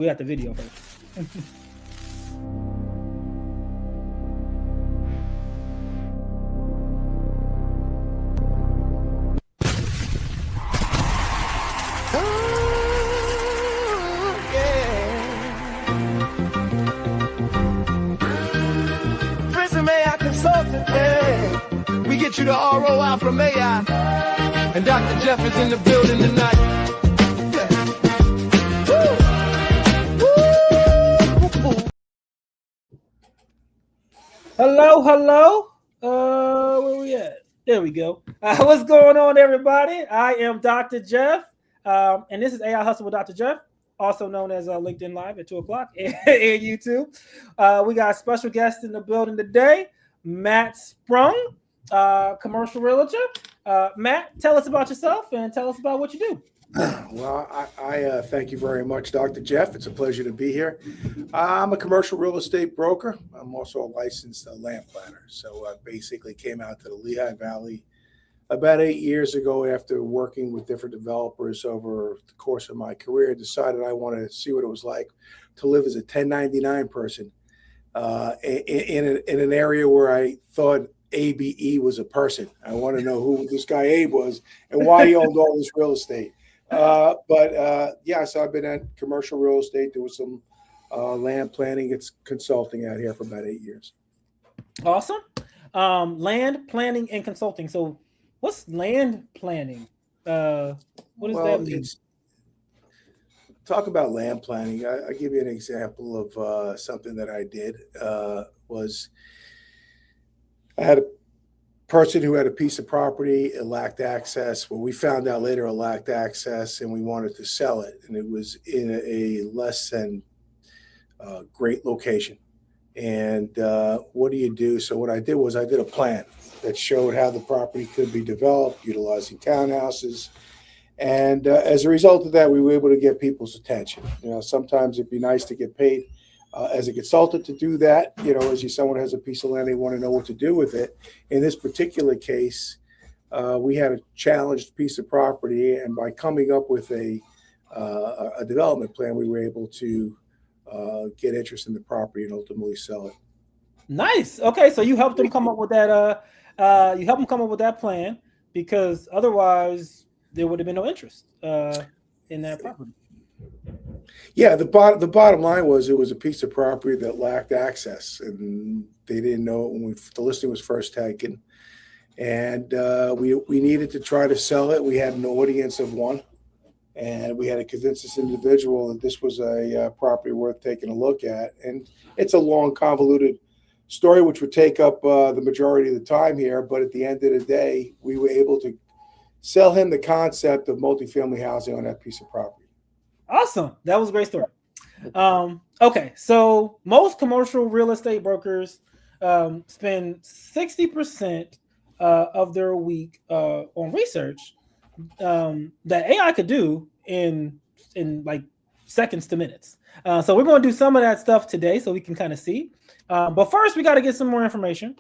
We got the video first. Prism AI consultant, yeah. We get you the ROI from AI. And Dr. Jeff is in the building tonight. Hello. Where we at? There we go. What's going on, everybody? I am Dr. Jeff, and this is AI Hustle with Dr. Jeff, also known as LinkedIn Live at 2 o'clock and YouTube. We got a special guest in the building today, Matt Sprung, commercial realtor. Matt, tell us about yourself and tell us about what you do. Well, I thank you very much, Dr. Jeff. It's a pleasure to be here. I'm a commercial real estate broker. I'm also a licensed land planner. So I basically came out to the Lehigh Valley about 8 years ago after working with different developers over the course of my career. Decided I wanted to see what it was like to live as a 1099 person in an area where I thought ABE was a person. I want to know who this guy Abe was and why he owned all this real estate. Yeah, so I've been at commercial real estate doing some land planning. It's consulting out here for about 8 years. Awesome. Land planning and consulting. So what's land planning? What does that mean? Talk about land planning. I'll give you an example of something that I did. I had a person who had a piece of property, it lacked access. Well, we found out later it lacked access and we wanted to sell it. And it was in a less than great location. And what do you do? So what I did was I did a plan that showed how the property could be developed, utilizing townhouses. And as a result of that, we were able to get people's attention. You know, sometimes it'd be nice to get paid as a consultant to do that. You know, as someone has a piece of land, they want to know what to do with it. In this particular case, we had a challenged piece of property, and by coming up with a development plan, we were able to get interest in the property and ultimately sell it. Nice. Okay, so you helped them come up with that. You helped them come up with that plan because otherwise there would have been no interest in that property. Yeah, the bottom line was it was a piece of property that lacked access, and they didn't know it when the listing was first taken. And we needed to try to sell it. We had an audience of one, and we had to convince this individual that this was a property worth taking a look at. And it's a long, convoluted story, which would take up the majority of the time here. But at the end of the day, we were able to sell him the concept of multifamily housing on that piece of property. Awesome. That was a great story. Okay, so most commercial real estate brokers spend 60% of their week on research that AI could do in like seconds to minutes. So we're going to do some of that stuff today so we can kind of see. But first, we got to get some more information.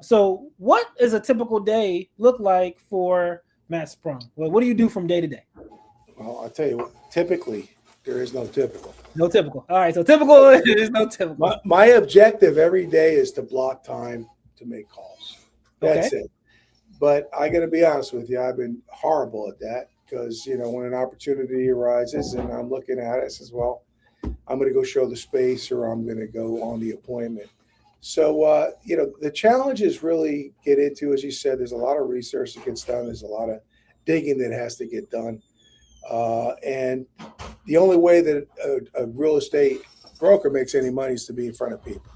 So what does a typical day look like for Matt Sprung? Well, what do you do from day to day? Well, I'll tell you what, typically, there is no typical. No typical. All right, so typical is no typical. My objective every day is to block time to make calls. That's it. But I got to be honest with you, I've been horrible at that because, you know, when an opportunity arises and I'm looking at it, I says, well, I'm going to go show the space or I'm going to go on the appointment. So, you know, the challenges really get into, as you said, there's a lot of research that gets done. There's a lot of digging that has to get done. And the only way that a real estate broker makes any money is to be in front of people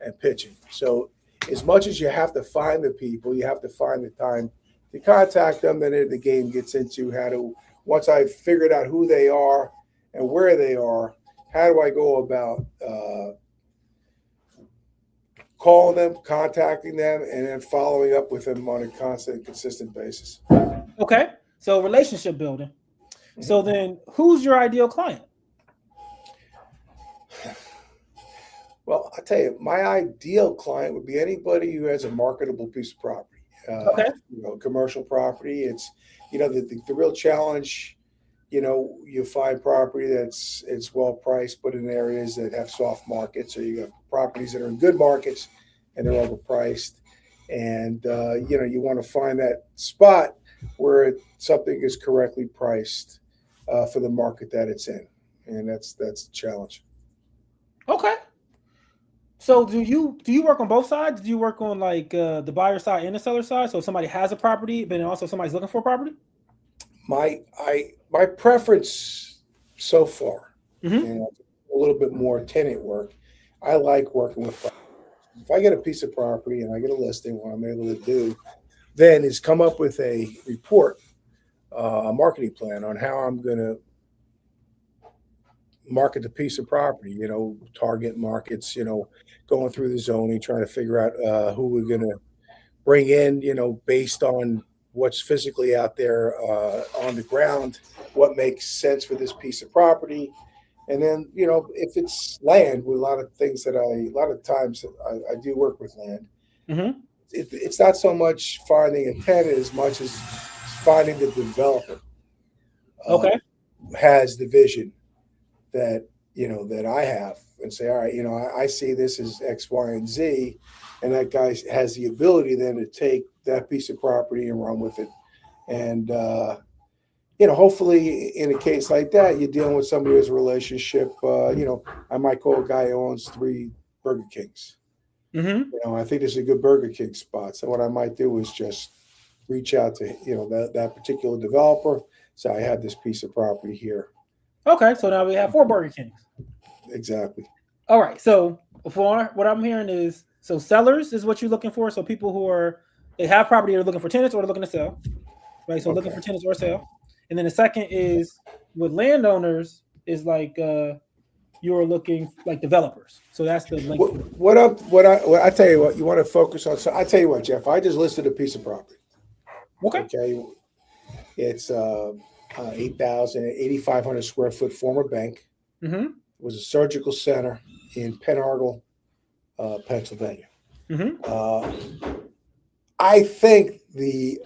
and pitching. So as much as you have to find the people, you have to find the time to contact them. Then the game gets into once I've figured out who they are and where they are, how do I go about calling them, contacting them, and then following up with them on a constant, consistent basis. Okay, so relationship building. So then who's your ideal client? Well, I'll tell you, my ideal client would be anybody who has a marketable piece of property. Okay. You know, commercial property. It's, you know, the real challenge you find property it's well priced, but in areas that have soft markets, or you got properties that are in good markets and they're overpriced. And you want to find that spot where something is correctly priced for the market that it's in, and that's the challenge. Okay. So do you work on both sides? Do you work on like the buyer side and the seller side? So if somebody has a property, but then also somebody's looking for a property? My preference so far, Mm-hmm. and a little bit more tenant work. I like working with properties. If I get a piece of property and I get a listing, what I'm able to do then is come up with a report, a marketing plan on how I'm going to market the piece of property, target markets, going through the zoning, trying to figure out who we're going to bring in, based on what's physically out there on the ground, what makes sense for this piece of property. And then, if it's land, with a lot of times I do work with land. Mm-hmm. It's not so much finding a tenant as much as finding the developer Okay. has the vision that I have, and say, all right, I see this as X, Y, and Z, and that guy has the ability then to take that piece of property and run with it. And hopefully in a case like that, you're dealing with somebody who has a relationship. I might call a guy who owns 3 Burger Kings. Mm-hmm. I think there's a good Burger King spot. So what I might do is just reach out to that particular developer. So I have this piece of property here. Okay, so now we have 4 Burger Kings. Exactly. All right. So for what I'm hearing is, so sellers is what you're looking for. So people who they have property, they're looking for tenants or they're looking to sell, right? So looking for tenants or sell. And then the second is with landowners is like you're looking like developers. So that's the link. What I tell you what, you want to focus on. So I tell you what, Jeff, I just listed a piece of property. Okay. It's 8,500 square foot former bank. Mm-hmm. It was a surgical center in Penn Argil, Pennsylvania. Mm-hmm. I think the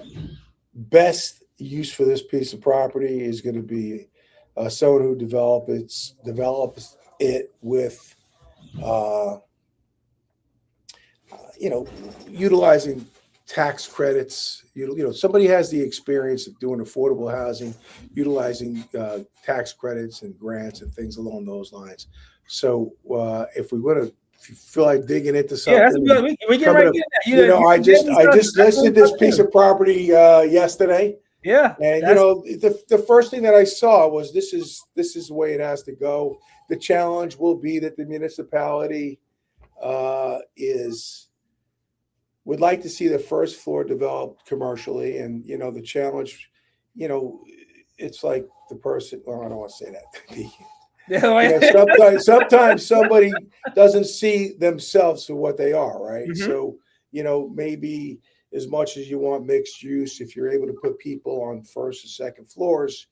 best use for this piece of property is going to be someone who develops it with, utilizing tax credits. Somebody has the experience of doing affordable housing, utilizing tax credits and grants and things along those lines. So if you feel like digging into something, we get right in that. I just listed this piece of property yesterday. Yeah, and the first thing that I saw was this is the way it has to go. The challenge will be that the municipality would like to see the first floor developed commercially, and the challenge, it's like the person. Well, I don't want to say that. Sometimes somebody doesn't see themselves for what they are, right? Mm-hmm. So maybe as much as you want mixed use, if you're able to put people on first and second floors,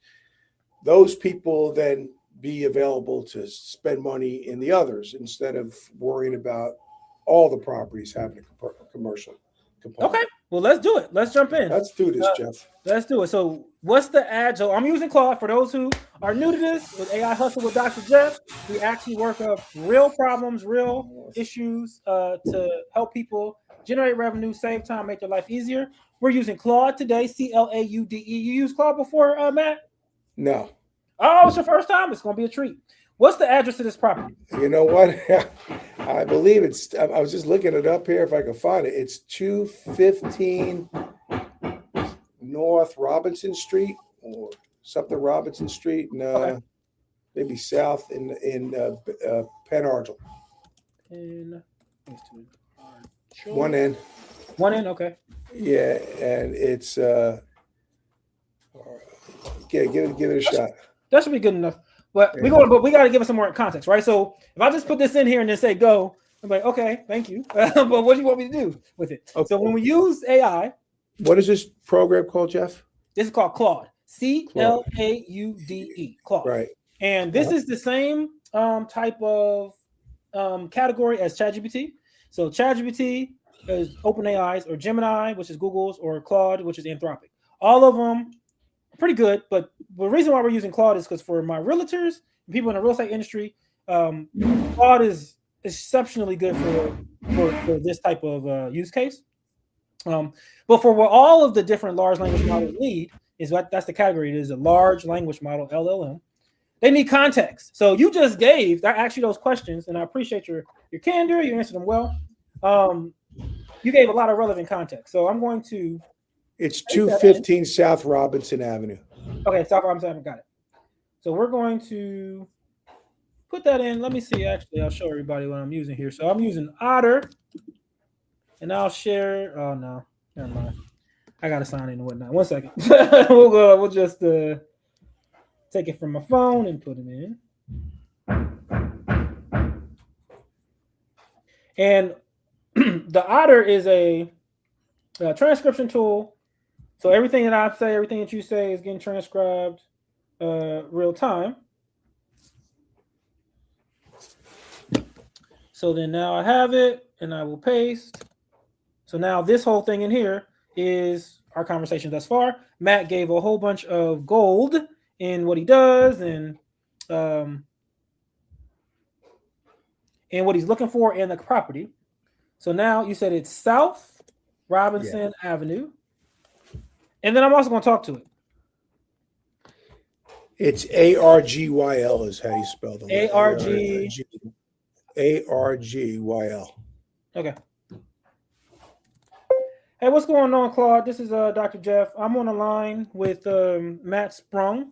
those people then be available to spend money in the others instead of worrying about all the properties having a commercial component. Okay, well, let's do it. Let's jump in. Let's do this, Jeff. Let's do it. So what's the agile? I'm using Claude. For those who are new to this, with AI Hustle with Dr. Jeff, we actually work up real problems, real issues to help people generate revenue, save time, make their life easier. We're using Claude today, Claude. You used Claude before, Matt? No. Oh, it's your first time? It's going to be a treat. What's the address of this property? You know what? I believe I was just looking it up here if I can find it. It's 215 North Robinson Street or something Robinson Street, and maybe south in Penn Argil. One end. Okay. Yeah, and it's give it a shot. That should be good enough. But we got to give it some more context, right? So if I just put this in here and then say go, I'm like, okay, thank you. But what do you want me to do with it? Okay. So when we use AI, what is this program called, Jeff? This is called Claude. Claude. Claude. Right. And this is the same type of category as ChatGPT. So ChatGPT is OpenAI's, or Gemini, which is Google's, or Claude, which is Anthropic. All of them pretty good. But the reason why we're using Claude is because for my realtors and people in the real estate industry, Claude is exceptionally good for this type of use case. But for what all of the different large language models need is that's the category. It is a large language model, LLM. They need context. So you just gave that actually those questions, and I appreciate your candor. You answered them well. You gave a lot of relevant context. So I'm going to. It's 215 South Robinson Avenue. Okay, South Robinson Ave, got it. So we're going to put that in. Let me see. Actually, I'll show everybody what I'm using here. So I'm using Otter, and I'll share. Oh no, never mind. I gotta sign in and whatnot. 1 second. We'll just take it from my phone and put it in. And the Otter is a transcription tool. So everything that I say, everything that you say is getting transcribed real time. So then now I have it and I will paste. So now this whole thing in here is our conversation thus far. Matt gave a whole bunch of gold in what he does and what he's looking for in the property. So now you said it's South Robinson Avenue. And then I'm also going to talk to it. It's ARGYL is how you spell the word. ARGYL. Okay. Hey, what's going on, Claude? This is Dr. Jeff. I'm on the line with Matt Sprung.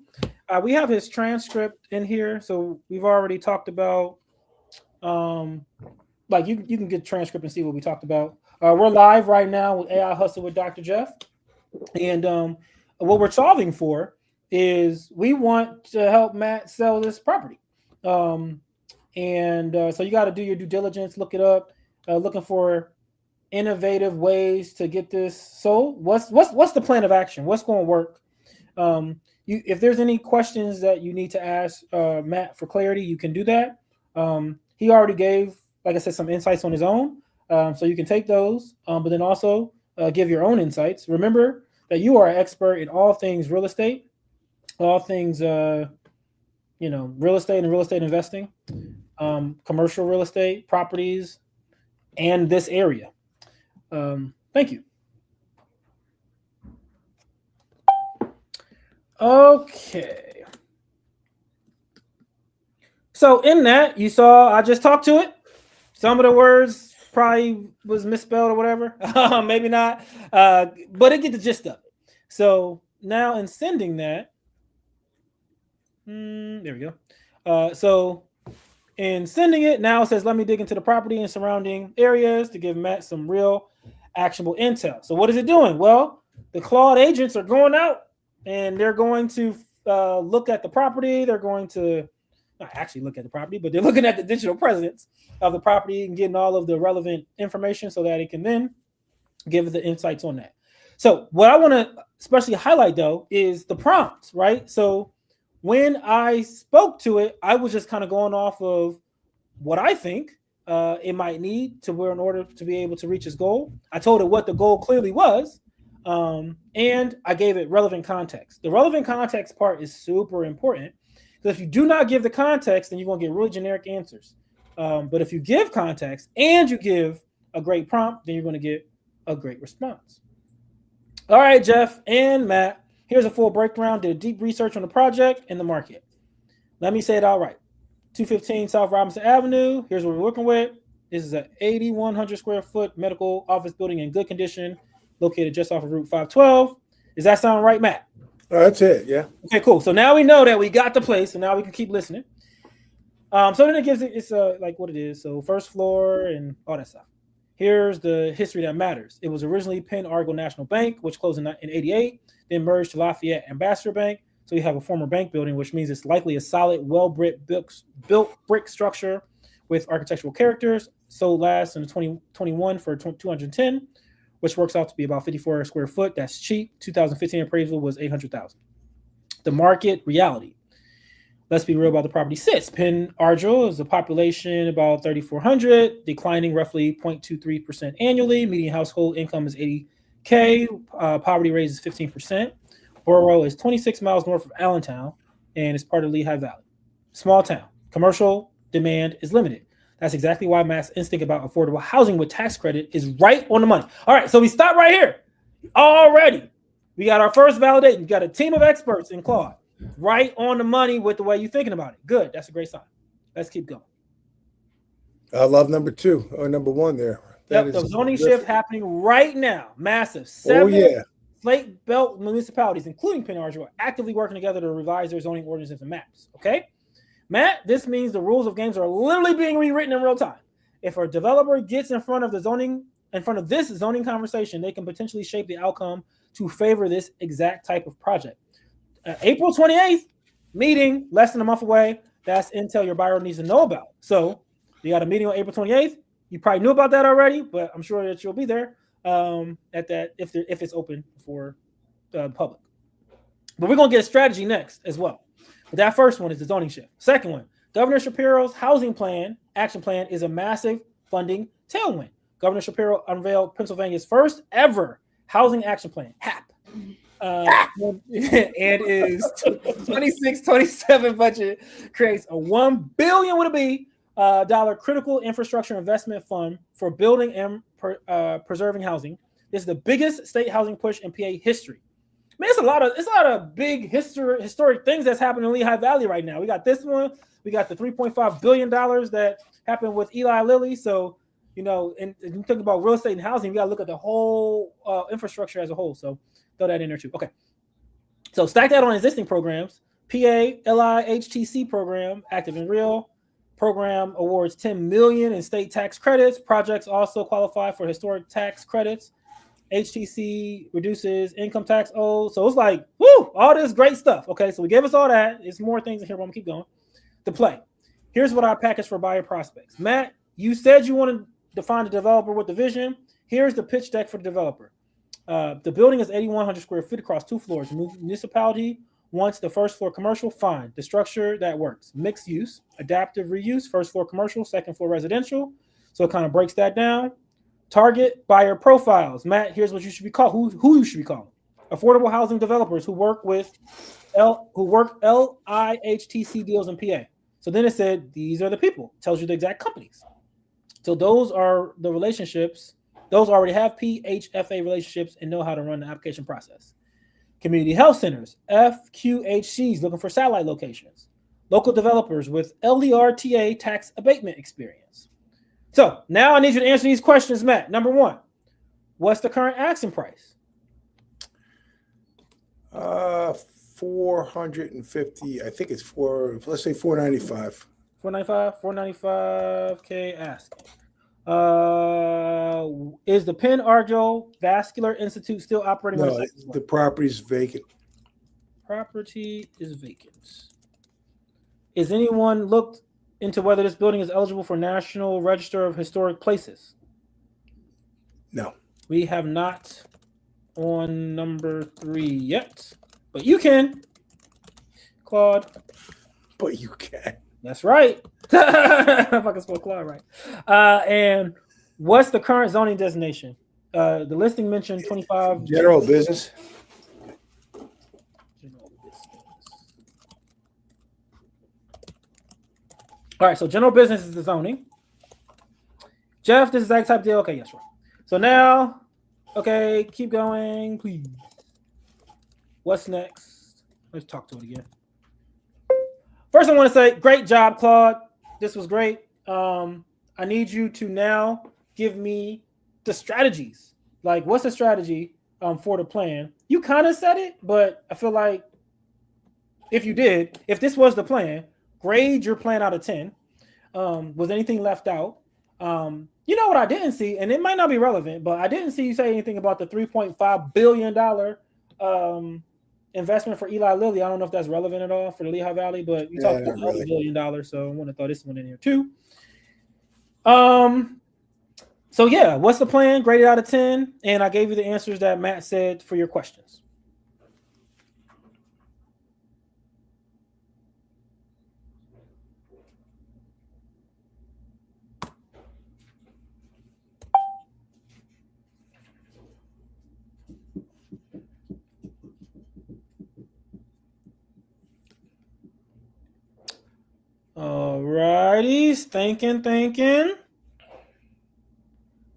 We have his transcript in here. So we've already talked about, like you can get transcript and see what we talked about. We're live right now with AI Hustle with Dr. Jeff. And what we're solving for is we want to help Matt sell this property. So you got to do your due diligence, look it up, looking for innovative ways to get this sold. What's the plan of action? What's going to work? If there's any questions that you need to ask Matt for clarity, you can do that. He already gave, like I said, some insights on his own. So you can take those, but then also give your own insights. Remember that you are an expert in all things real estate, all things, real estate and real estate investing, commercial real estate, properties, and this area. Thank you. Okay. So in that, you saw I just talked to it. Some of the words probably was misspelled or whatever. Maybe not. But it get the gist of it. So now in sending that, there we go. So in sending it, now it says, let me dig into the property and surrounding areas to give Matt some real actionable intel. So what is it doing? Well, the Claude agents are going out and they're going to look at the property. They're going to not actually look at the property, but they're looking at the digital presence of the property and getting all of the relevant information so that it can then give the insights on that. So what I want to especially highlight, though, is the prompts, right? So when I spoke to it, I was just kind of going off of what I think it might need to where in order to be able to reach its goal. I told it what the goal clearly was, and I gave it relevant context. The relevant context part is super important because if you do not give the context, then you're going to get really generic answers. But if you give context and you give a great prompt, then you're going to get a great response. All right, Jeff and Matt, here's a full breakdown. Did deep research on the project and the market. Let me say it all right. 215 South Robinson Avenue. Here's what we're working with. This is an 8,100 square foot medical office building in good condition, located just off of Route 512. Does that sound right, Matt? That's it. Yeah. Okay, cool. So now we know that we got the place, and now we can keep listening. So then it gives it's like what it is. So first floor and all that stuff. Here's the history that matters. It was originally Penn Argil National Bank, which closed in 88, then merged to Lafayette Ambassador Bank. So you have a former bank building, which means it's likely a solid, built brick structure with architectural characters. Sold last in 2021 for $210, which works out to be about 54 square foot. That's cheap. 2015 appraisal was $800,000. The market reality. Let's be real about the property sits. Penn Argil is a population about 3,400, declining roughly 0.23% annually. Median household income is $80K. Poverty rate is 15%. borough is 26 miles north of Allentown and is part of Lehigh Valley. Small town. Commercial demand is limited. That's exactly why Matt's instinct about affordable housing with tax credit is right on the money. All right, so we stop right here. Already, we got our first validation. We got a team of experts in Claude. Right on the money with the way you're thinking about it. Good. That's a great sign. Let's keep going. I love number 2 or number 1 there. Yep, the zoning shift happening right now. Massive. 7 slate belt municipalities, including Penn Argil, are actively working together to revise their zoning ordinances and maps. Okay? Matt, this means the rules of games are literally being rewritten in real time. If a developer gets in front of this zoning conversation, they can potentially shape the outcome to favor this exact type of project. April 28th, meeting less than a month away. That's intel your buyer needs to know about. So you got a meeting on April 28th. You probably knew about that already, but I'm sure that you'll be there at that if it's open for the public. But we're going to get a strategy next as well. But that first one is the zoning shift. Second one, Governor Shapiro's housing plan, action plan is a massive funding tailwind. Governor Shapiro unveiled Pennsylvania's first ever housing action plan, HAP. And is 26-27 budget creates a $1 billion dollar critical infrastructure investment fund for building and preserving housing. This is the biggest state housing push in PA history. Man, it's a lot of big historic things that's happening in Lehigh Valley right now. We got this one. We got the $3.5 billion that happened with Eli Lilly. So, and you think about real estate and housing, we got to look at the whole infrastructure as a whole. So throw that in there too. Okay. So stack that on existing programs. PA LIHTC program, active and real. Program awards $10 million in state tax credits. Projects also qualify for historic tax credits. HTC reduces income tax owed. So it's like, woo, all this great stuff. Okay, so we gave us all that. There's more things in here, but I'm going to keep going. The play. Here's what I package for buyer prospects. Matt, you said you wanted to find a developer with the vision. Here's the pitch deck for the developer. The building is 8,100 square feet across 2 floors. Municipality wants the first floor commercial. Fine. The structure that works. Mixed use, adaptive reuse, first floor commercial, second floor residential. So it kind of breaks that down. Target buyer profiles. Matt, here's what you should be called. Who you should be calling. Affordable housing developers who work LIHTC deals in PA. So then it said, these are the people. Tells you the exact companies. So those are the relationships. Those already have PHFA relationships and know how to run the application process. Community health centers, FQHCs looking for satellite locations. Local developers with LDRTA tax abatement experience. So now I need you to answer these questions, Matt. Number 1, what's the current asking price? 450. I think it's let's say 495. 495K asking. Is the Penn Argil Vascular Institute still operating? No, the property's vacant. Property is vacant. Is anyone looked into whether this building is eligible for National Register of Historic Places? No. We have not on number 3 yet, but you can, Claude. But you can. That's right. If I can spell Claude right. And what's the current zoning designation? The listing mentioned 25. General business. All right, so general business is the zoning. Jeff, this is that type deal. Okay, yes, right. So now, okay, keep going, please. What's next? Let's talk to it again. First, I want to say, great job, Claude. This was great. I need you to now give me the strategies. Like, what's the strategy for the plan? You kind of said it, but I feel like if this was the plan, grade your plan out of 10. Was anything left out? You know what I didn't see, and it might not be relevant, but I didn't see you say anything about the $3.5 billion investment for Eli Lilly. I don't know if that's relevant at all for the Lehigh Valley, but you talked about $1 billion, so I want to throw this one in here too. So yeah, what's the plan? Graded out of 10, and I gave you the answers that Matt said for your questions. righties, thinking.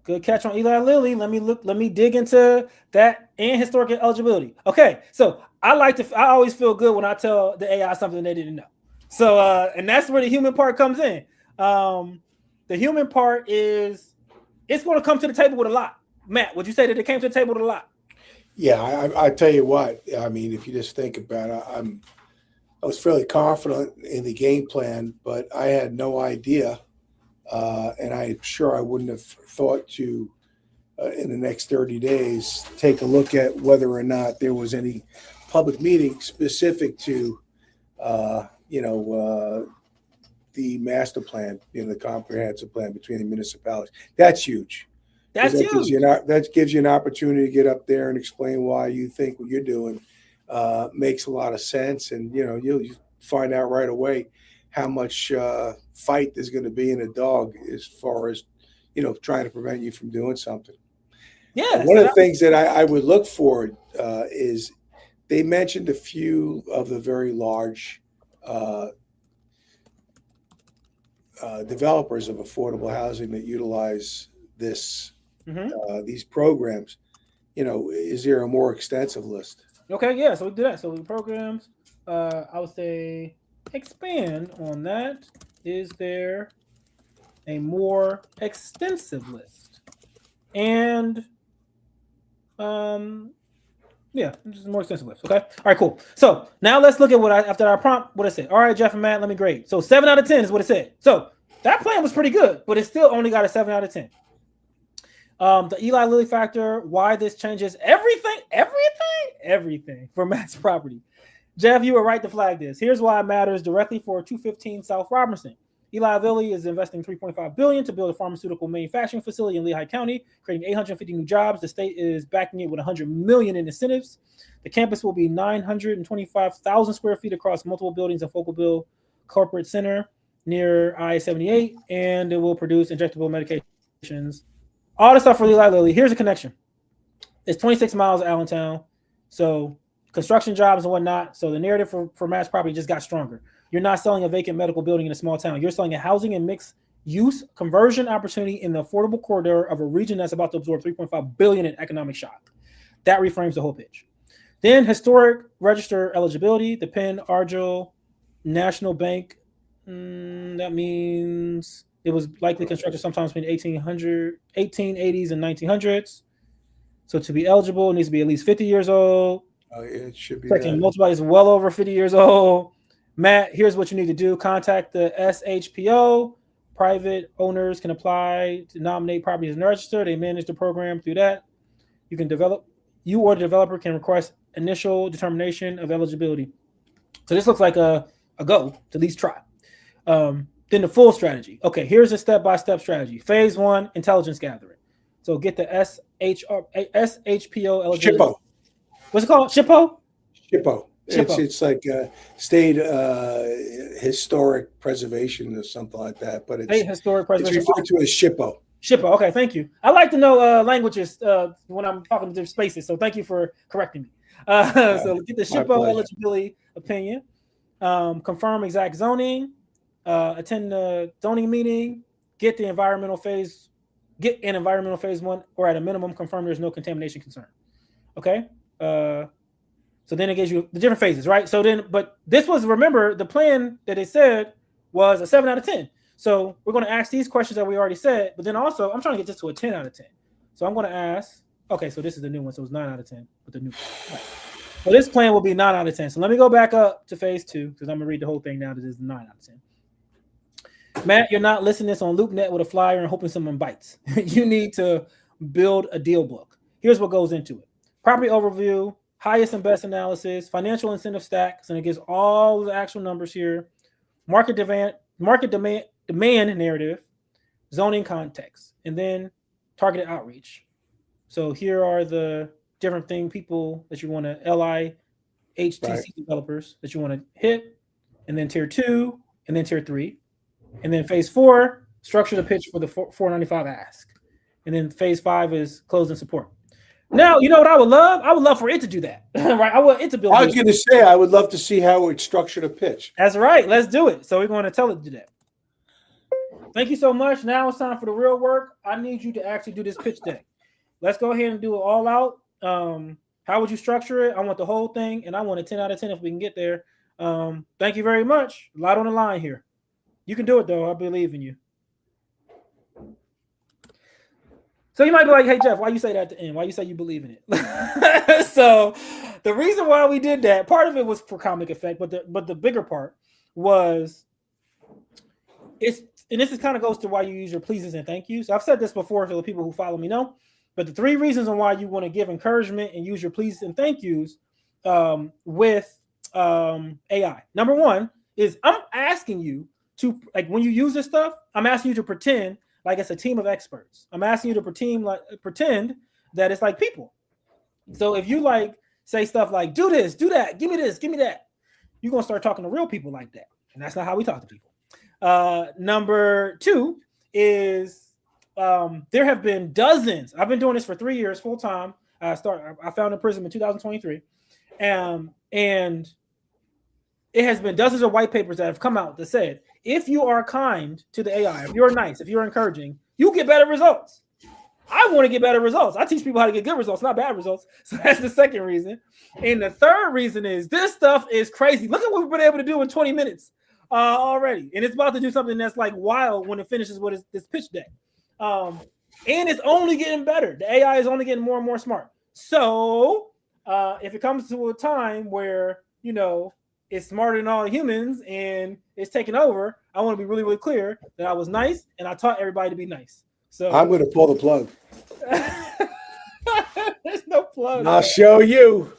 Good catch on Eli Lilly. Let me dig into that and historic eligibility. Okay, so I always feel good when I tell the AI something they didn't know. So and that's where the human part comes in. The human part is it's going to come to the table with a lot. Matt, would you say that it came to the table with a lot? Yeah, I tell you what. I mean, if you just think about it, I was fairly confident in the game plan, but I had no idea. And I'm sure I wouldn't have thought to, in the next 30 days, take a look at whether or not there was any public meeting specific to, the master plan, the comprehensive plan between the municipalities. That's huge. That's huge. That gives you an opportunity to get up there and explain why you think what you're doing makes a lot of sense. And, you'll find out right away how much fight there's going to be in a dog as far as, trying to prevent you from doing something. Yeah. One of the things that I would look for is they mentioned a few of the very large developers of affordable housing that utilize these programs. Is there a more extensive list? Okay, yeah. So we do that. So the programs, I would say, expand on that. Is there a more extensive list? And just a more extensive list. Okay. All right, cool. So now let's look at after our prompt, what it said. All right, Jeff and Matt, let me grade. So 7 out of 10 is what it said. So that plan was pretty good, but it still only got a 7 out of 10. The Eli Lilly factor, why this changes everything for Matt's property. Jeff, you were right to flag this. Here's why it matters directly for 215 South Robinson. Eli Lilly is investing $3.5 billion to build a pharmaceutical manufacturing facility in Lehigh County, creating 850 new jobs. The state is backing it with $100 million in incentives. The campus will be 925,000 square feet across multiple buildings in Folkleville Corporate Center near I-78, and it will produce injectable medications. All the stuff for Eli Lilly. Here's a connection. It's 26 miles of Allentown, so construction jobs and whatnot. So the narrative for Matt's property just got stronger. You're not selling a vacant medical building in a small town. You're selling a housing and mixed use conversion opportunity in the affordable corridor of a region that's about to absorb $3.5 billion in economic shock. That reframes the whole pitch. Then historic register eligibility. The Penn Argil National Bank. That means it was likely constructed sometime between 1880s and 1900s. So to be eligible, it needs to be at least 50 years old. Oh, yeah, it should be. Multiply is well over 50 years old. Matt, here's what you need to do. Contact the SHPO. Private owners can apply to nominate properties and register. They manage the program through that. You or the developer can request initial determination of eligibility. So this looks like a go to at least try. Then the full strategy. Okay, here's a step-by-step strategy. Phase 1, intelligence gathering. So get the SHPO eligibility. SHPO. What's it called? SHPO? SHPO. It's like state historic preservation or something like that. But it's historic preservation. It's referred to as SHPO. SHPO. Okay, thank you. I like to know languages when I'm talking to different spaces. So thank you for correcting me. So get the SHPO eligibility opinion. Confirm exact zoning. Attend the zoning meeting. Get an environmental phase 1, or at a minimum, confirm there's no contamination concern. Okay. So then it gives you the different phases, right? So then, but this was, remember, the plan that it said was a 7 out of 10. So we're going to ask these questions that we already said, but then also I'm trying to get this to a 10 out of 10. So I'm going to ask, okay, so this is the new one. So it's 9 out of 10 with the new one. Right. So this plan will be 9 out of 10. So let me go back up to phase 2 because I'm going to read the whole thing now. This is 9 out of 10. Matt, you're not listening to this on LoopNet with a flyer and hoping someone bites. You need to build a deal book. Here's what goes into it. Property overview, highest and best analysis, financial incentive stacks, and it gives all the actual numbers here. Market demand narrative, zoning context, and then targeted outreach. So here are the different people that you want to LIHTC developers that you want to hit, and then tier 2, and then tier 3. And then phase 4, structure the pitch for the 495 ask. And then phase 5 is close and support. Now, you know what I would love? I would love for it to do that, right? I want it to build. I was going to say, I would love to see how it structured a pitch. That's right. Let's do it. So we're going to tell it to do that. thank you so much. Now it's time for the real work. I need you to actually do this pitch deck. Let's go ahead and do it all out. How would you structure it? I want the whole thing, and I want a 10 out of 10 if we can get there. Thank you very much. A lot on the line here. You can do it, though. I believe in you. So you might be like, hey, Jeff, why you say that at the end? Why you say you believe in it? So the reason why we did that, part of it was for comic effect, but the bigger part was and this is kind of goes to why you use your pleases and thank yous. I've said this before for the people who follow me know, but the 3 reasons on why you want to give encouragement and use your pleases and thank yous with AI. Number 1 is I'm asking you to, like, when you use this stuff, I'm asking you to pretend like it's a team of experts. I'm asking you to pretend that it's like people. So if you like say stuff like, do this, do that, give me this, give me that, you're going to start talking to real people like that. And that's not how we talk to people. Number 2 is there have been dozens. I've been doing this for 3 years full time. I found in prison in 2023. And it has been dozens of white papers that have come out that said, if you are kind to the AI, if you're nice, if you're encouraging, you get better results. I want to get better results. I teach people how to get good results, not bad results. So that's the second reason. And the third reason is this stuff is crazy. Look at what we've been able to do in 20 minutes already. And it's about to do something that's like wild when it finishes with this pitch deck. And it's only getting better. The AI is only getting more and more smart. So if it comes to a time where, you know, it's smarter than all humans and it's taking over, I want to be really, really clear that I was nice and I taught everybody to be nice. So I'm going to pull the plug. There's no plug. I'll show you.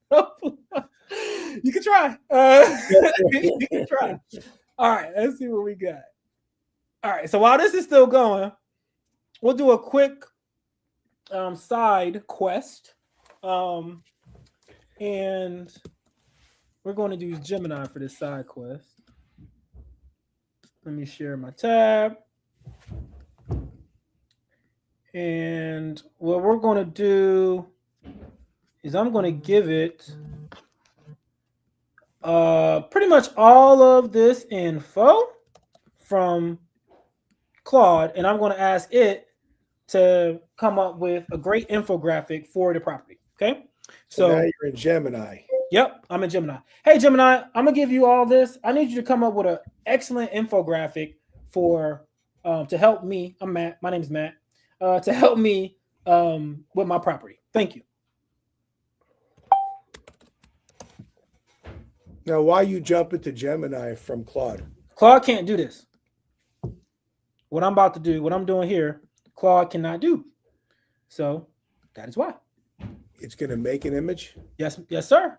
No plug. You can try. You can try. All right, let's see what we got. All right, so while this is still going, we'll do a quick side quest. And we're going to use Gemini for this side quest. Let me share my tab. And what we're going to do is I'm going to give it pretty much all of this info from Claude, and I'm going to ask it to come up with a great infographic for the property. Okay. So now you're in Gemini. Yep, I'm in Gemini. Hey, Gemini, I'm going to give you all this. I need you to come up with an excellent infographic for to help me. I'm Matt. My name is Matt. To help me with my property. Thank you. Now, why you jump into Gemini from Claude? Claude can't do this. What I'm about to do, what I'm doing here, Claude cannot do. So that is why. It's going to make an image? Yes, sir.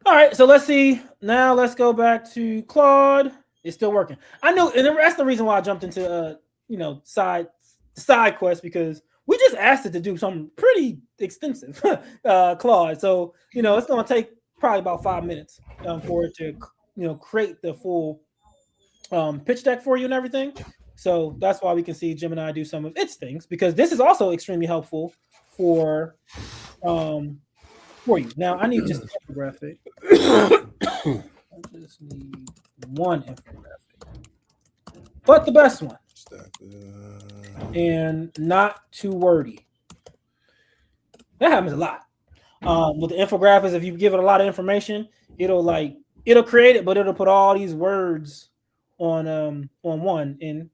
All right, so let's see. Now let's go back to Claude. It's still working. I know, and that's the reason why I jumped into side quest, because we just asked it to do something pretty extensive, Claude. So it's going to take probably about 5 minutes for it to create the full pitch deck for you and everything. So that's why we can see Gemini do some of its things, because this is also extremely helpful for you. Now I need just an infographic. I just need one infographic, but the best one, and not too wordy. That happens a lot with the infographics. If you give it a lot of information, it'll create it, but it'll put all these words on one. And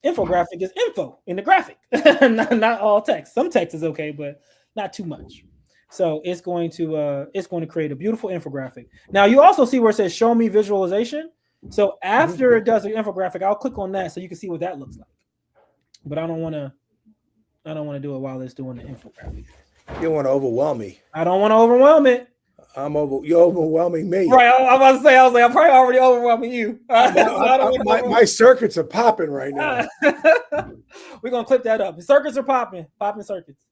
infographic is info in the graphic, not all text. Some text is okay, but not too much. So it's going to create a beautiful infographic. Now you also see where it says show me visualization. So after it does the infographic, I'll click on that so you can see what that looks like. But I don't want to do it while it's doing the infographic. You don't want to overwhelm me. I don't want to overwhelm it. You're overwhelming me. Right. I'm about to say, I'm probably already overwhelming you. My circuits are popping right now. We're going to clip that up. The circuits are popping circuits.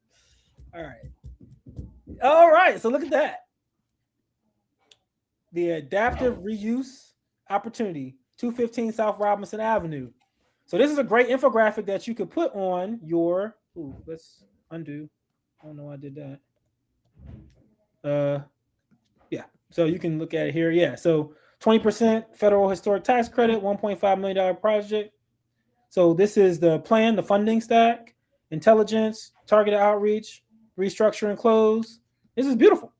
All right. So look at that. The adaptive reuse opportunity, 215 South Robinson Avenue. So this is a great infographic that you could put on your, let's undo. Oh no, I did that. Yeah. So you can look at it here. Yeah. So 20% federal historic tax credit, $1.5 million project. So this is the plan, the funding stack, intelligence, targeted outreach, restructure and close. This is beautiful.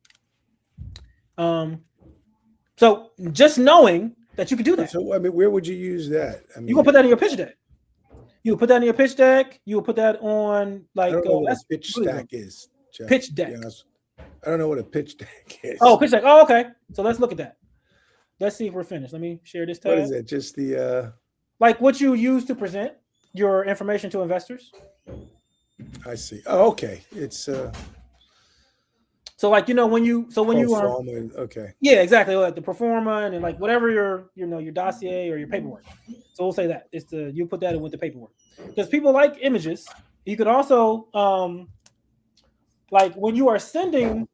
So just knowing that you could do that. So I mean, where would you use that? I mean, You can put that in your pitch deck. You will put that in your pitch deck. You will put that on like I don't know what a pitch stack is. Jeff, pitch deck. I don't know what a pitch deck is. Oh, pitch deck. Oh, okay. So let's look at that. Let's see if we're finished. Let me share this tab. What is that? Just the like what you use to present your information to investors. I see. Oh, okay. It's so like when you are okay. Yeah, exactly. Like the pro forma and like whatever your your dossier or your paperwork. So we'll say that it's you put that in with the paperwork because people like images. You could also like when you are sending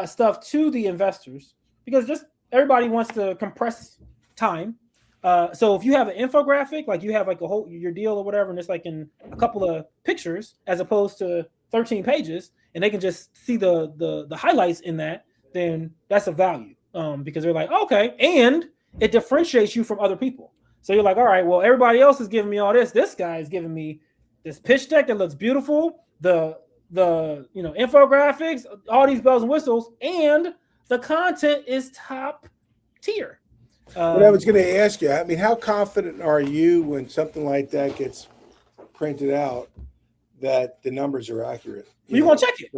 stuff to the investors because just everybody wants to compress time. So if you have an infographic, like you have like your deal or whatever, and it's like in a couple of pictures as opposed to 13 pages, and they can just see the highlights in that, then that's a value because they're like, okay, and it differentiates you from other people. So you're like, all right, well, everybody else is giving me all this. This guy is giving me this pitch deck that looks beautiful, the infographics, all these bells and whistles, and the content is top tier. What I was going to ask you, I mean, how confident are you when something like that gets printed out that the numbers are accurate? You're going to check it.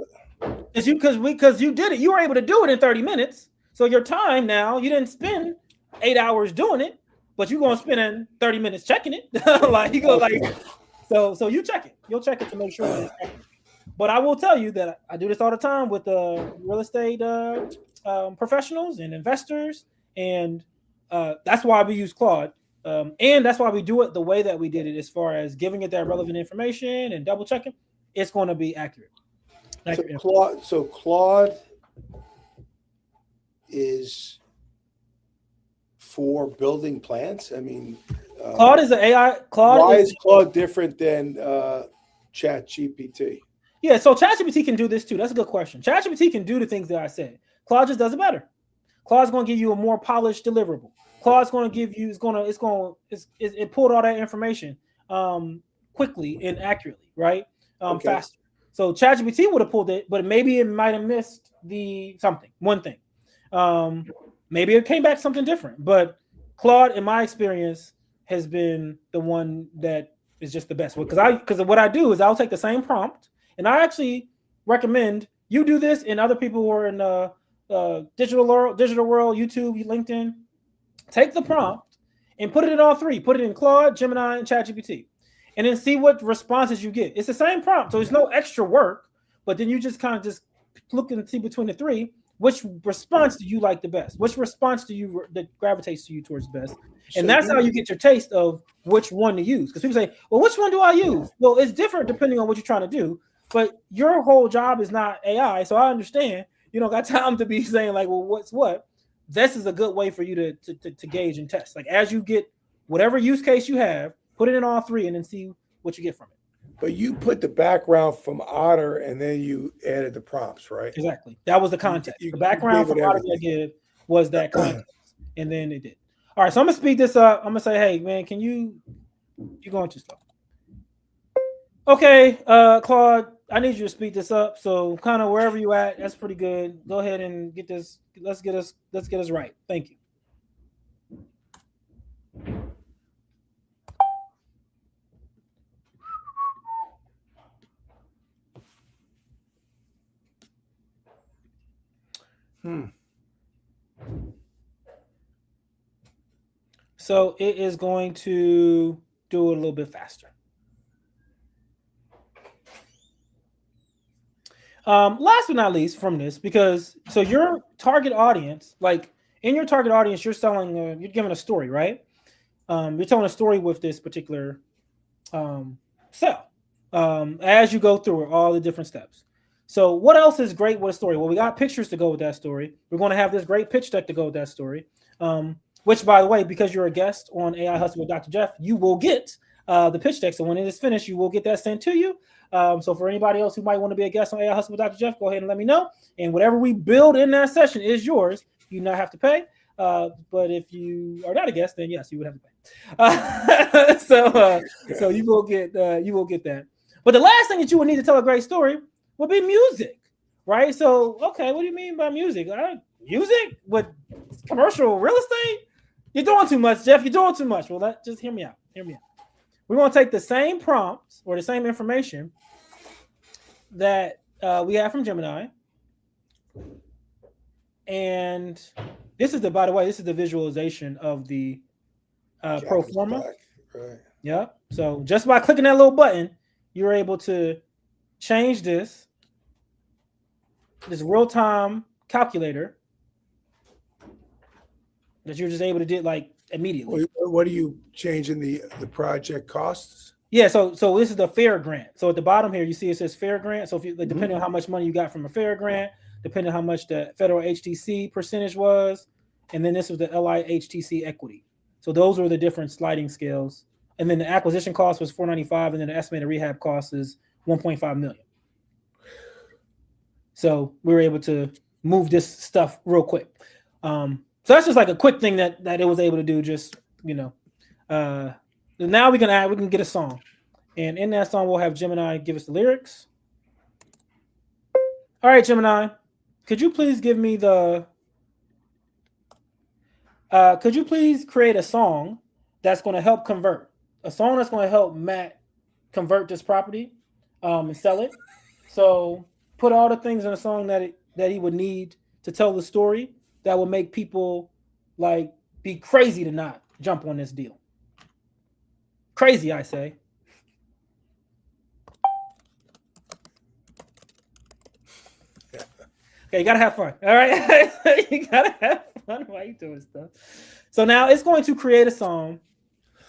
Because you did it. You were able to do it in 30 minutes. So your time now, you didn't spend 8 hours doing it, but you're going to spend in 30 minutes checking it. So you check it. You'll check it to make sure that it's accurate. But I will tell you that I do this all the time with real estate professionals and investors. And that's why we use Claude. And that's why we do it the way that we did it, as far as giving it that relevant information and double checking. It's going to be accurate. So Claude is for building plants. I mean, Claude is an AI. Why is Claude different than ChatGPT? Yeah, so ChatGPT can do this too. That's a good question. ChatGPT can do the things that I said. Claude just does it better. Claude's going to give you a more polished deliverable. Claude's going to give you it pulled all that information quickly and accurately, right? Faster. So ChatGPT would have pulled it, but maybe it might have missed one thing. Maybe it came back something different. But Claude, in my experience, has been the one that is just the best. Because what I do is I'll take the same prompt, and I actually recommend you do this, and other people who are in digital world, YouTube, LinkedIn. Take the prompt and put it in all three. Put it in Claude, Gemini, and ChatGPT, and then see what responses you get. It's the same prompt, so there's no extra work. But then you just kind of just look and see between the three, which response do you like the best? Which response do you that gravitates to you towards the best? And that's how you get your taste of which one to use. Because people say, well, which one do I use? Well, it's different depending on what you're trying to do. But your whole job is not AI, so I understand. You don't got time to be saying like, well, what's what? This is a good way for you to gauge and test. Like as you get whatever use case you have, put it in all three and then see what you get from it. But you put the background from Otter and then you added the prompts, right? Exactly. That was the context. The background from Otter I give was that context. And then it did. All right, so I'm gonna speed this up. I'm gonna say, hey man, you're going too slow. Okay, Claude, I need you to speed this up. So kind of wherever you at, that's pretty good. Go ahead and get this. Let's get us right. Thank you. So it is going to do it a little bit faster. Last but not least from this, because so your target audience, like in your target audience, you're selling, you're giving a story, right? You're telling a story with this particular sell as you go through all the different steps. So what else is great with a story? Well, we got pictures to go with that story. We're going to have this great pitch deck to go with that story, which, by the way, because you're a guest on AI Hustle with Dr. Jeff, you will get the pitch deck. So when it is finished, you will get that sent to you. So for anybody else who might want to be a guest on AI Hustle with Dr. Jeff, go ahead and let me know. And whatever we build in that session is yours. You do not have to pay. But if you are not a guest, then yes, you would have to pay. So you will get that. But the last thing that you would need to tell a great story would be music, right? So okay, what do you mean by music? Music with commercial real estate? You're doing too much, Jeff. You're doing too much. Well, just hear me out. We're going to take the same prompts or the same information that we have from Gemini. And this is by the way, this is the visualization of the pro forma. Right. Yeah. So just by clicking that little button, you're able to change this real-time calculator that you're just able to do like immediately. What are you changing the project costs? Yeah, so this is the fair grant. So at the bottom here, you see it says fair grant. So if you depending on how much money you got from a fair grant, depending on how much the federal HTC percentage was, and then this was the LIHTC equity. So those were the different sliding scales. And then the acquisition cost was $495, and then the estimated rehab cost is $1.5 million. So we were able to move this stuff real quick. So that's just like a quick thing that it was able to do. Just now we can get a song, and in that song we'll have Gemini give us the lyrics. All right, Gemini, could you please give me could you please create a song that's going to help convert, a song that's going to help Matt convert this property and sell it. So put all the things in a song that he would need to tell the story that will make people like be crazy to not jump on this deal. Crazy, I say. Okay, you gotta have fun. All right, you gotta have fun while you doing stuff. So now it's going to create a song,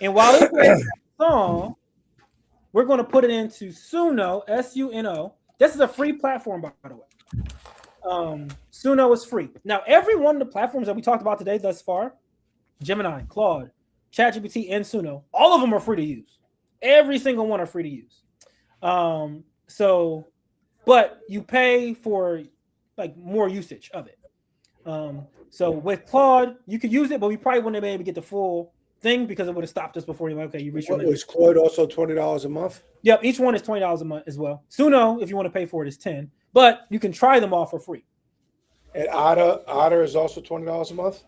and while it creates a song, we're going to put it into Suno, S-U-N-O. This is a free platform, by the way. Suno is free. Now, every one of the platforms that we talked about today thus far, Gemini, Claude, ChatGPT, and Suno, all of them are free to use. Every single one are free to use. But you pay for like more usage of it. So with Claude, you could use it, but we probably wouldn't have been able to get the full thing because it would have stopped us before you're like, okay, you reached your limit. Was Claude also $20 a month? Yep, each one is $20 a month as well. Suno, if you want to pay for it, is $10, but you can try them all for free. And Otter is also $20 a month?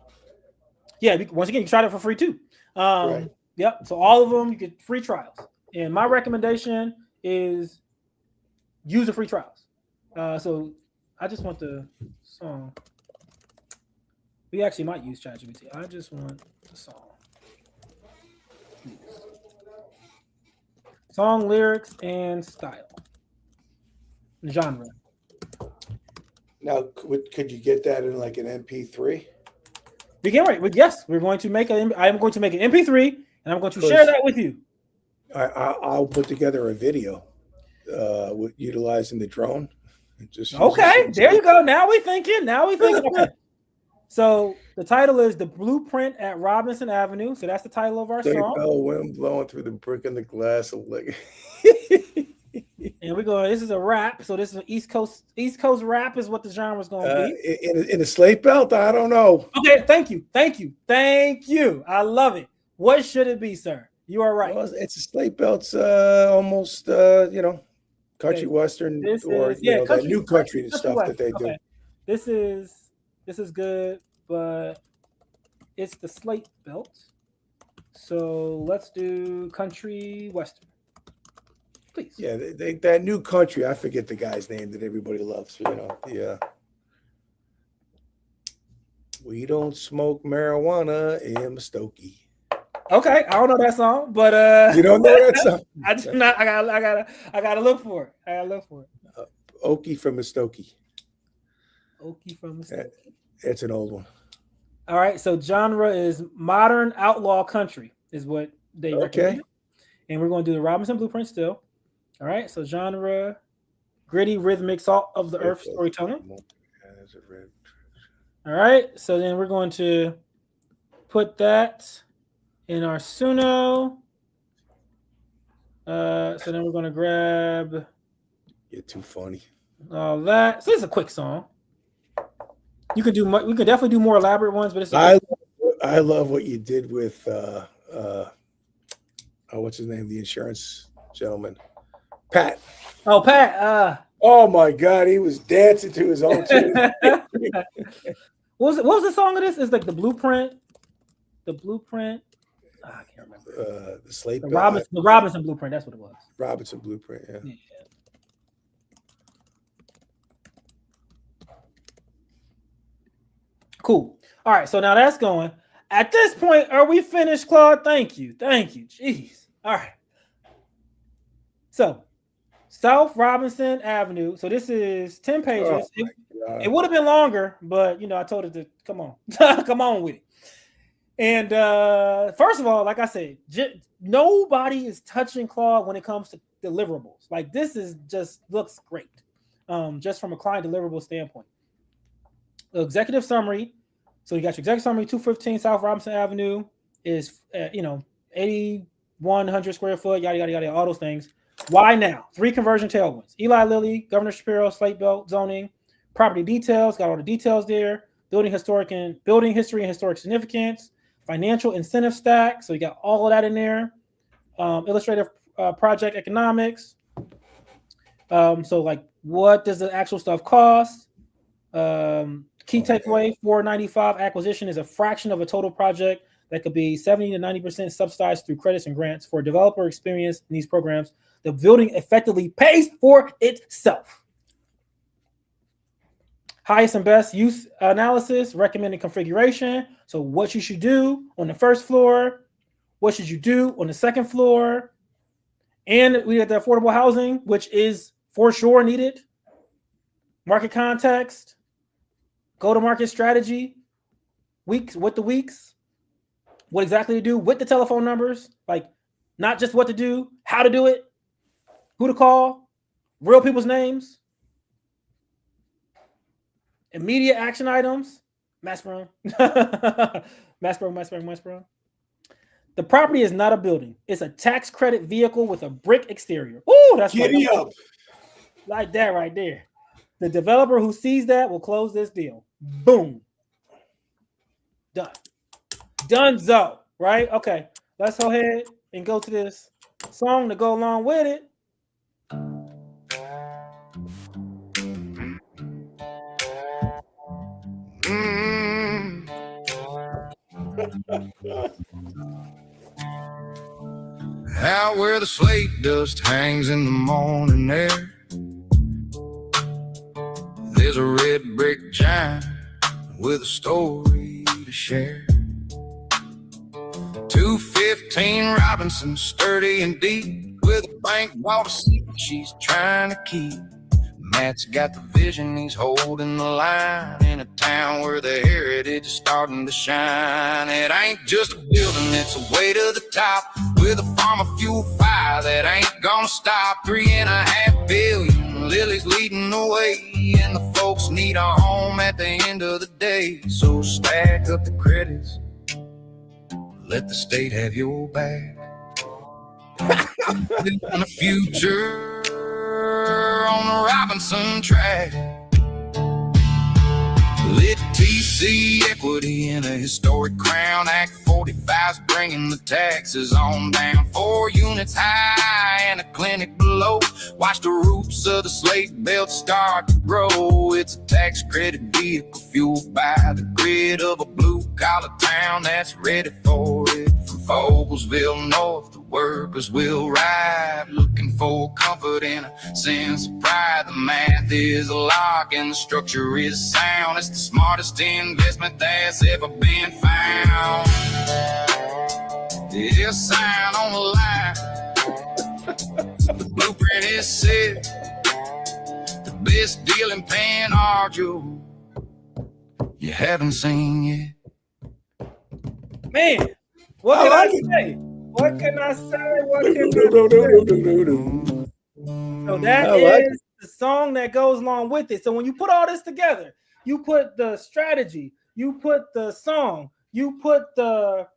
Yeah, once again, you can try it for free too. Right. Yep, so all of them, you get free trials. And my recommendation is use the free trials. So I just want the song. We actually might use ChatGPT. I just want the song. Song, lyrics, and style. Genre. Now, could you get that in like an MP3? We can, right? Yes, we're going to make I'm going to make an MP3, and I'm going to share that with you. I'll put together a video with utilizing the drone. Okay, there you go. Now we thinking. Okay. So the title is "The Blueprint at Robinson Avenue." So that's the title of our song. Wind blowing through the brick in the glass. And we're going. This is a rap. So this is an East Coast rap is what the genre is going to be. In a slate belt, I don't know. Okay, thank you. I love it. What should it be, sir? You are right. Well, it's a slate belt's almost country western that new country stuff that they do. This is good, but it's the slate belt. So let's do country western, please. Yeah, that new country. I forget the guy's name that everybody loves. We don't smoke marijuana in Muskogee. Okay, I don't know that song, but you don't know that song. I do not. I gotta look for it. Okie from Muskogee. Okie from Muskogee. It's an old one. All right, so genre is modern outlaw country is what they recommend. And we're going to do the Robinson Blueprint still. All right, so genre, gritty, rhythmic, salt of the earth storytelling. All right, so then we're going to put that in our Suno. So then we're going to grab. You're too funny. All that. So this is a quick song. You could do. We could definitely do more elaborate ones, but it's. I love I love what you did with what's his name? The insurance gentleman, Pat. Oh, Pat. Oh my God, he was dancing to his own tune. What was the song of this? It's like the Blueprint. The Blueprint. I can't remember. The Slate The Bill. Robinson Blueprint. That's what it was. Robinson Blueprint. Yeah. Cool. All right. So now that's going. At this point, are we finished, Claude? Thank you. Jeez. All right. So, South Robinson Avenue. So this is 10 pages. It would have been longer, but I told it to come on, come on with it. And first of all, like I said, nobody is touching Claude when it comes to deliverables. Like this is just looks great, just from a client deliverable standpoint. The executive summary. So you got your executive summary. 215 South Robinson Avenue is 8,100 square foot. Yada yada yada. All those things. Why now? 3 conversion tailwinds. Eli Lilly, Governor Shapiro, slate belt zoning, property details. Got all the details there. Building history and historic significance. Financial incentive stack. So you got all of that in there. Illustrative project economics. So like, what does the actual stuff cost? Key takeaway: $495 acquisition is a fraction of a total project that could be 70 to 90% subsidized through credits and grants. For developer experience in these programs, the building effectively pays for itself. Highest and best use analysis, recommended configuration. So what you should do on the first floor, what should you do on the second floor, and we got the affordable housing, which is for sure needed. Market context, go-to-market strategy, weeks, what exactly to do with the telephone numbers, like not just what to do, how to do it, who to call, real people's names, immediate action items, Mass Sprung. Mass Sprung. The property is not a building. It's a tax credit vehicle with a brick exterior. Ooh, that's giddy up. Like that right there. The developer who sees that will close this deal. Boom. Done. Donezo. Right? Okay. Let's go ahead and go to this song to go along with it. Out where the slate dust hangs in the morning air, there's a red brick giant with a story to share. 215 Robinson, sturdy and deep, with a bank vault secret she's trying to keep. Matt's got the vision, he's holding the line in a town where the heritage is starting to shine. It ain't just a building, it's a way to the top, with a farm of fuel fire that ain't gonna stop. 3.5 billion, Lily's leading the way, and the folks need a home at the end of the day. So stack up the credits, let the state have your back. In the future on the Robinson track, lit TC equity in a historic Crown Act. 45's bringing the taxes on down. 4 units high and a clinic below. Watch the roots of the slate belt start to grow. It's a tax credit vehicle fueled by the grid of a blue collar town that's ready for it. From Fogelsville north, the workers will ride, looking for comfort and a sense of pride. The math is a lock and the structure is sound. It's the smartest investment that's ever been found. There's a sign on the line, the blueprint is set, the best deal in Penn Argil you haven't seen yet. Man, what can I say? What can I say? So that is the song that goes along with it. So when you put all this together, you put the strategy, you put the song, you put the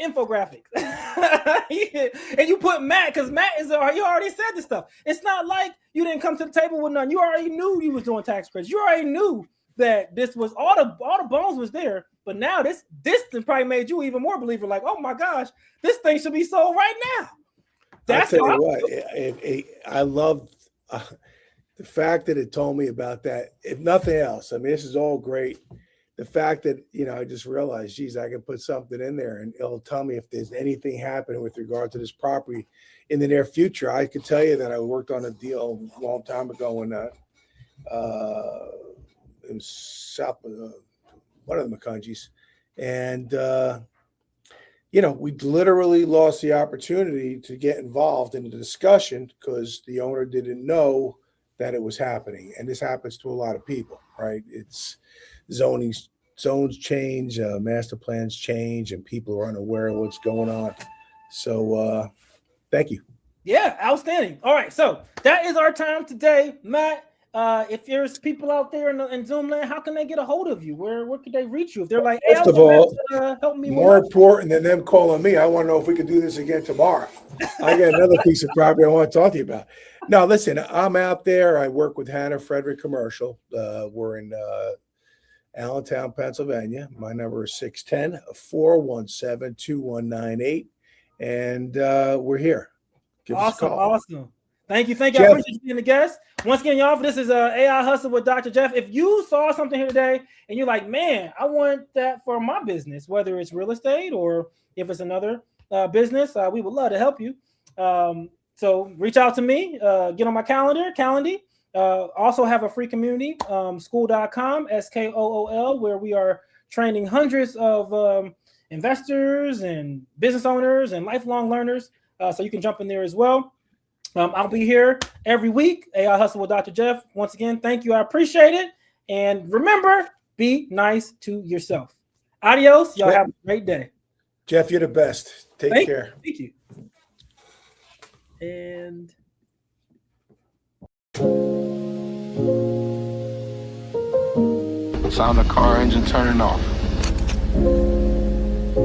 infographics, and you put Matt, because Matt is he already said this stuff. It's not like you didn't come to the table with none. You already knew you was doing tax credits. You already knew that this was all the bones was there, but now this probably made you even more believer. Like, oh my gosh, this thing should be sold right now. That's tell you what, I love the fact that it told me about that. If nothing else, I mean, this is all great. The fact that, you know, I just realized, geez, I can put something in there and it'll tell me if there's anything happening with regard to this property in the near future. I can tell you that I worked on a deal a long time ago when in South, one of the McCungies, and you know, we literally lost the opportunity to get involved in the discussion because the owner didn't know that it was happening. And this happens to a lot of people, right? It's zones change, master plans change, and people are unaware of what's going on. So thank you. Yeah, outstanding. All right, so that is our time today, Matt. If there's people out there in Zoom land, how can they get a hold of you? Where could they reach you? If they're like, hey, first of all, help me more important than them calling me, I want to know if we could do this again tomorrow. I got another piece of property I want to talk to you about. Now, listen, I'm out there. I work with Hannah Frederick Commercial. We're in Allentown, Pennsylvania. My number is 610-417-2198, and we're here. Give us a call. Awesome. Thank you. Jeff. I appreciate you being the guest. Once again, y'all, this is AI Hustle with Dr. Jeff. If you saw something here today and you're like, man, I want that for my business, whether it's real estate or if it's another business, we would love to help you. So reach out to me, get on my calendar. Also have a free community, school.com, SKOOL, where we are training hundreds of investors and business owners and lifelong learners. So you can jump in there as well. I'll be here every week. AI Hustle with Dr. Jeff. Once again, thank you. I appreciate it. And remember, be nice to yourself. Adios. Y'all have a great day. Jeff, you're the best. Take care. Thank you. And sound of car engine turning off.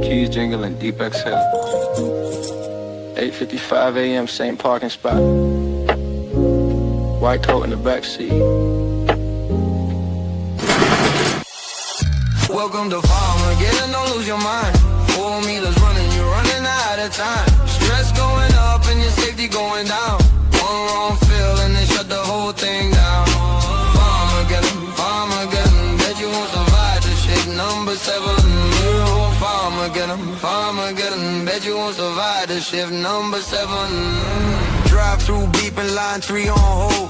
Keys jingling, deep exhale. 8:55 a.m. same parking spot. White coat in the back seat. Welcome to Farmageddon, don't lose your mind. 4 meters running, you're running out of time. Stress going up and your safety going down. One wrong feel and they shut the whole thing down. Farmageddon, bet you won't survive this shit. Number 7, Farmageddon, bet you won't survive this shift. Number 7. Drive through beeping, line 3 on hold.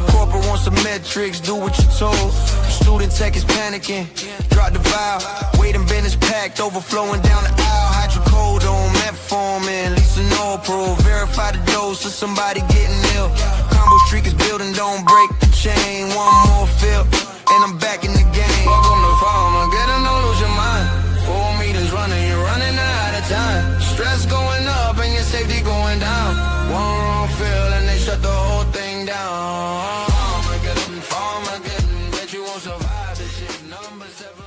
Corporate wants some metrics, do what you're told. Student tech is panicking, drop the vial. Waiting bin is packed, overflowing down the aisle. Hydrocodone, metformin, lisinopril. Verify the dose of somebody getting ill. Combo streak is building, don't break the chain. One more fill, and I'm back in the game. Welcome to Farmageddon, don't lose your mind. 4 meters running, you're running out of time. Stress going up and your safety going down. One wrong fill and they shut the whole thing down. Farmageddon, bet you won't survive this shit. Number 7.